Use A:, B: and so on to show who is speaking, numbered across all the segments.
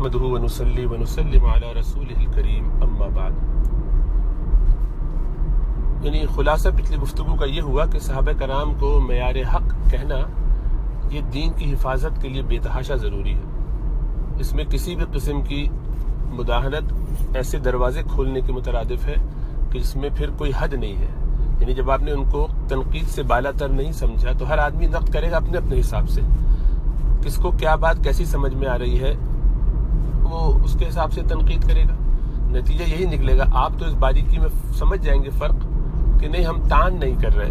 A: नहमदुहु व नुसल्ली व नुसल्लिमु अला रसूलिहिल करीम अम्मा बाद। यानी खुलासा पिछली गुफ्तगू का ये हुआ कि सहाबा कराम को मयार हक कहना ये दीन की हिफाजत के लिए बेतहाशा ज़रूरी है। इसमें किसी भी किस्म की मुदाहनत ऐसे दरवाज़े खोलने के मुतरादिफ है कि जिसमें फिर कोई हद नहीं है। यानी जब आपने उनको तनकीद से बालातर नहीं समझा तो हर आदमी नक़्द करेगा अपने अपने हिसाब से, किसको क्या बात कैसी समझ में आ रही है वो उसके हिसाब से तनकीद करेगा। नतीजा यही निकलेगा, आप तो इस बारीकी में समझ जाएंगे फ़र्क कि नहीं हम तान नहीं कर रहे,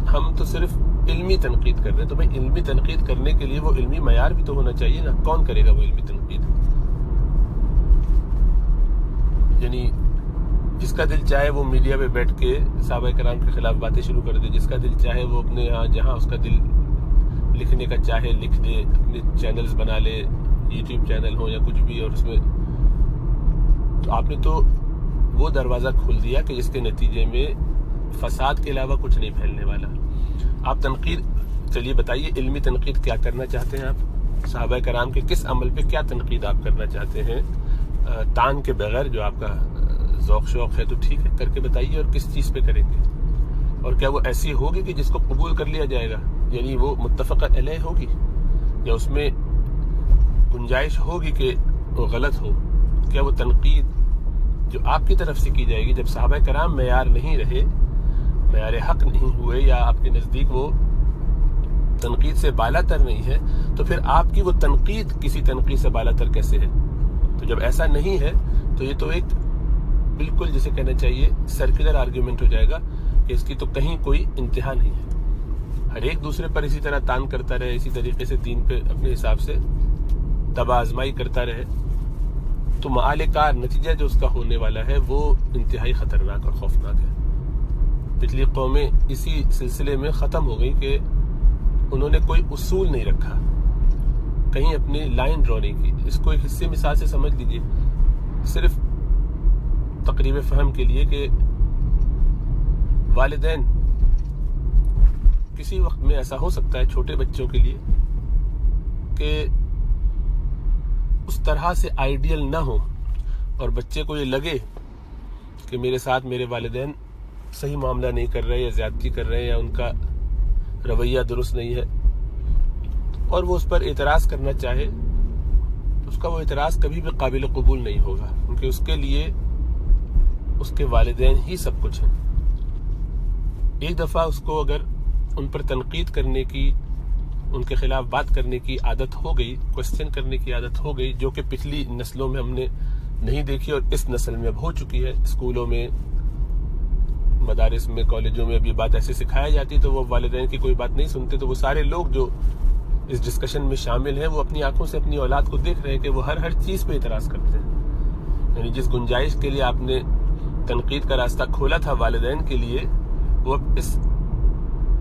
A: हम तो सिर्फ इल्मी तनकीद कर रहे हैं। तो भाई इल्मी तनकीद करने के लिए वो इल्मी मयार भी तो होना चाहिए ना, कौन करेगा वो इल्मी तनकीद? यानी जिसका दिल चाहे वो मीडिया पे बैठ के सहाबा कराम के खिलाफ बातें शुरू कर दे, जिसका दिल चाहे वो अपने यहाँ जहाँ उसका दिल लिखने का चाहे लिख दे, अपने चैनल्स बना ले, यूट्यूब चैनल हो या कुछ भी, और उसमें तो आपने तो वो दरवाज़ा खोल दिया कि जिसके नतीजे में फसाद के अलावा कुछ नहीं फैलने वाला। आप तनकीद, चलिए बताइए इल्मी तनकीद क्या करना चाहते हैं आप? सहाबा कराम के किस अमल पे क्या तनकीद आप करना चाहते हैं तान के बगैर? जो आपका ज़ौक़ शौक़ है तो ठीक है, करके बताइए, और किस चीज़ पे करेंगे? और क्या वो ऐसी होगी कि जिसको कबूल कर लिया जाएगा, यानी वो मुत्तफ़क़ अलैह होगी, या उसमें गुंजाइश होगी कि वो गलत हो? क्या वो तनकीद जो आपकी तरफ से की जाएगी, जब सहाबा कराम मयार नहीं रहे, मयार हक नहीं हुए, या आपके नज़दीक वो तनकीद से बालातर नहीं है, तो फिर आपकी वो तनकीद किसी तनकीद से बालातर कैसे है? तो जब ऐसा नहीं है तो ये तो एक बिल्कुल जिसे कहना चाहिए सर्कुलर आर्ग्यूमेंट हो जाएगा कि इसकी तो कहीं कोई इंतहा नहीं है। हर एक दूसरे पर इसी तरह तान करता रहे, इसी तरीके से दीन पे अपने हिसाब से तबा आजमाई करता रहे, तो माले कार नतीजा जो उसका होने वाला है वो इंतहाई ख़तरनाक और खौफनाक है। पिछली कौमें इसी सिलसिले में ख़त्म हो गई कि उन्होंने कोई उसूल नहीं रखा, कहीं अपनी लाइन ड्रॉ नहीं की। इसको एक हिस्से मिसाल से समझ लीजिए, सिर्फ तकरीब फ़हम के लिए, कि वालिदैन किसी वक्त में ऐसा हो सकता है छोटे बच्चों के लिए कि उस तरह से आइडियल ना हो और बच्चे को ये लगे कि मेरे साथ मेरे वालिदैन सही मामला नहीं कर रहे, या ज़्यादती कर रहे हैं, या उनका रवैया दुरुस्त नहीं है, और वो उस पर एतराज़ करना चाहे, उसका वो एतराज़ कभी भी काबिल कबूल नहीं होगा, क्योंकि उसके लिए उसके वालिदैन ही सब कुछ हैं। एक दफ़ा उसको अगर उन पर तनकीद करने की, उनके खिलाफ बात करने की आदत हो गई, क्वेश्चन करने की आदत हो गई, जो कि पिछली नस्लों में हमने नहीं देखी और इस नस्ल में अब हो चुकी है। स्कूलों में, मदारिस में, कॉलेजों में अब ये बात ऐसे सिखाई जाती, तो वो वालिदैन की कोई बात नहीं सुनते। तो वो सारे लोग जो इस डिस्कशन में शामिल हैं वो अपनी आंखों से अपनी औलाद को देख रहे हैं कि वो हर चीज़ पे इतराज़ करते हैं। यानी जिस गुंजाइश के लिए आपने तनकीद का रास्ता खोला था वालिदैन के लिए, वो अब इस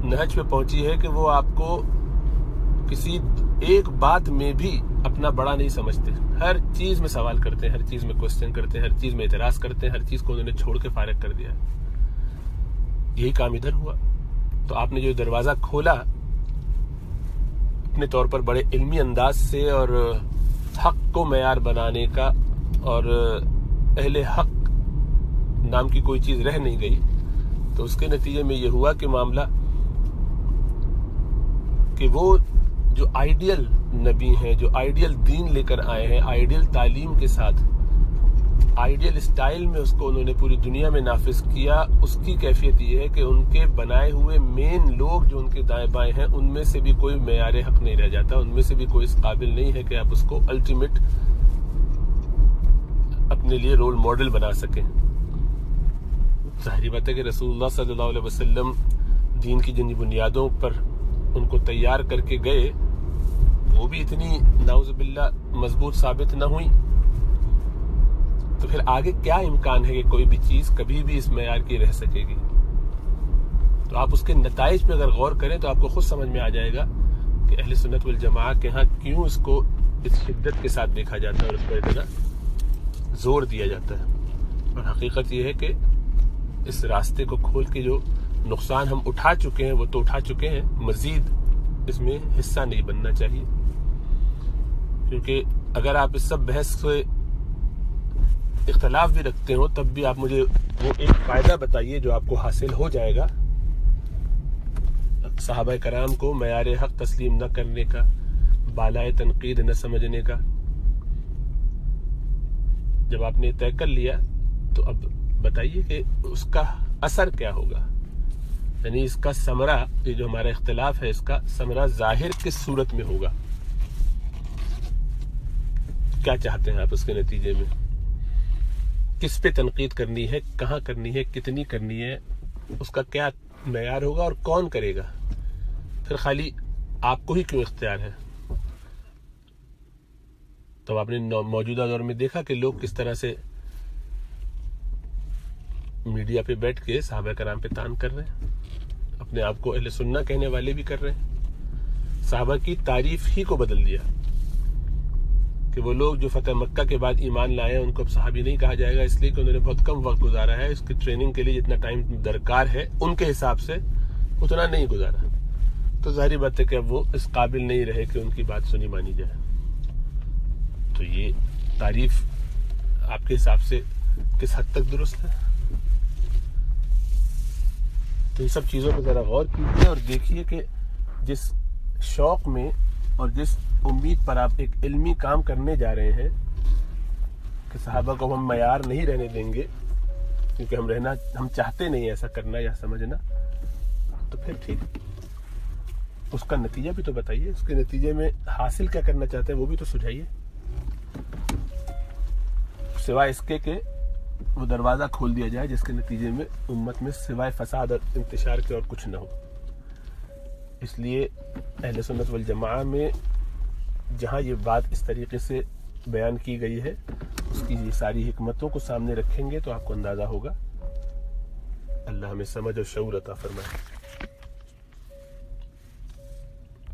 A: नहज पे पहुंची है कि वो आपको किसी एक बात में भी अपना बड़ा नहीं समझते, हर चीज़ में सवाल करते हैं, हर चीज़ में क्वेश्चन करते हैं, हर चीज़ में इतराज़ करते हैं, हर चीज़ को उन्होंने छोड़ के फारिग कर दिया। यही काम इधर हुआ। तो आपने जो दरवाज़ा खोला अपने तौर पर बड़े इल्मी अंदाज से, और हक को मयार बनाने का, और अहले हक नाम की कोई चीज़ रह नहीं गई, तो उसके नतीजे में ये हुआ कि मामला कि वो जो आइडियल नबी हैं, जो आइडियल दीन लेकर आए हैं, आइडियल तालीम के साथ, आइडियल स्टाइल में उसको उन्होंने पूरी दुनिया में नाफिज किया, उसकी कैफियत ये है कि उनके बनाए हुए मेन लोग जो उनके दाएं बाएं हैं, उनमें से भी कोई मेयार हक नहीं रह जाता, उनमें से भी कोई इस काबिल नहीं है कि आप उसको अल्टीमेट अपने लिए रोल मॉडल बना सकें। ज़ाहिर बात है कि रसूलुल्लाह सल्लल्लाहु अलैहि वसल्लम दीन की जिन बुनियादों पर उनको तैयार करके गए, वो भी इतनी नाउज़ुबिल्लाह मजबूत साबित न हुई, तो फिर आगे क्या इम्कान है कि कोई भी चीज़ कभी भी इस मेयार की रह सकेगी? तो आप उसके नताइज पे अगर गौर करें तो आपको खुद समझ में आ जाएगा कि अहले सुन्नत वल जमाआ के यहाँ क्यों इसको इस शिद्दत के साथ देखा जाता है और उस पर इतना जोर दिया जाता है। और हकीकत ये है कि इस रास्ते को खोल के जो नुकसान हम उठा चुके हैं वो तो उठा चुके हैं, मजीद इसमें हिस्सा नहीं बनना चाहिए। क्योंकि अगर आप इस सब बहस से इख्तलाफ भी रखते हो तब भी आप मुझे वो एक फ़ायदा बताइए जो आपको हासिल हो जाएगा सहाबा कराम को मयार हक तस्लीम न करने का, बालाए तनकीद न समझने का। जब आपने तय कर लिया तो अब बताइए कि उसका असर क्या होगा, यानी इसका समरा, ये जो हमारा इख्तिलाफ है इसका समरा जाहिर किस सूरत में होगा, क्या चाहते हैं आप उसके नतीजे में, किस पे तनकीद करनी है, कहाँ करनी है, कितनी करनी है, उसका क्या मयार होगा और कौन करेगा, फिर खाली आपको ही क्यों इख्तियार है। तो आपने मौजूदा दौर में देखा कि लोग किस तरह से मीडिया पे बैठ के सहाबा कराम पे तान कर रहे हैं, अपने आप को अहले सुन्ना कहने वाले भी कर रहे हैं। सहाबा की तारीफ ही को बदल दिया कि वो लोग जो फतेह मक्का के बाद ईमान लाए उनको अब सहाबी नहीं कहा जाएगा, इसलिए कि उन्होंने बहुत कम वक्त गुजारा है, इसकी ट्रेनिंग के लिए जितना टाइम दरकार है उनके हिसाब से उतना नहीं गुजारा, तो जाहिर बात है कि अब वो इस काबिल नहीं रहे कि उनकी बात सुनी मानी जाए। तो ये तारीफ आपके हिसाब से किस हद तक दुरुस्त है? तो इन सब चीज़ों पर ज़रा गौर कीजिए और देखिए कि जिस शौक़ में और जिस उम्मीद पर आप एक इल्मी काम करने जा रहे हैं कि सहाबा को हम मयार नहीं रहने देंगे क्योंकि हम चाहते नहीं ऐसा करना या समझना, तो फिर ठीक, उसका नतीजा भी तो बताइए, उसके नतीजे में हासिल क्या करना चाहते हैं वो भी तो सुझाइए, सिवाय इसके कि वो दरवाज़ा खोल दिया जाए जिसके नतीजे में उम्मत में सिवाय फसाद और इंतशार के और कुछ न हो। इसलिए अहले सुन्नत वल जमाआ में जहाँ ये बात इस तरीके से बयान की गई है उसकी ये सारी हिकमतों को सामने रखेंगे तो आपको अंदाज़ा होगा। अल्लाह हमें समझ और शऊर अता फरमाए।